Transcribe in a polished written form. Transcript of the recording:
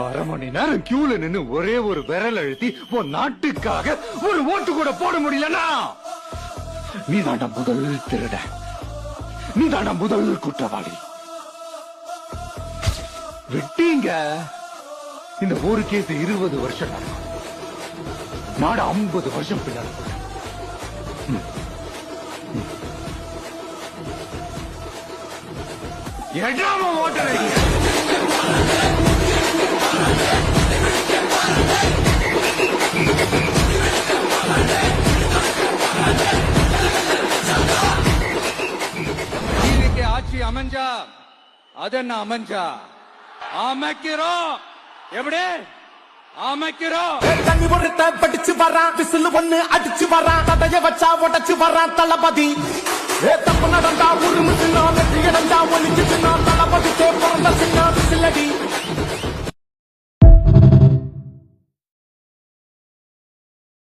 அரை மணி நேரம் கியூல நின்னு ஒரே ஒரு விரல் அழுத்தி உன் நாட்டுக்காக ஒரு ஓட்டு கூட போட முடியலன்னா நீ தாண்டா முதல் திருட, நீ தாண்டா முதல் குற்றவாளி. விட்டீங்க இந்த ஒரு கேஸ் 20 வருஷம் நடக்கும், நாடு 50 வருஷம் பின்னாடி போயிடும். எடாம ஓட்டலை ஆட்சி அமைஞ்சா அதென்ன அமைஞ்சா அமைக்கிறோம், எப்படி அமைக்கிறோம். தண்ணி ஒருத்த படிச்சு வரான், விசில் ஒண்ணு அடிச்சு வரான், தடைய வச்சா உடச்சு வரான் தளபதி. தப்பு நடந்தா ஒரு மிஷினா, வெற்றி அடைஞ்சா ஒலிச்சு சின்ன தளபதிக்கே பிறந்த சின்ன விசிலடி.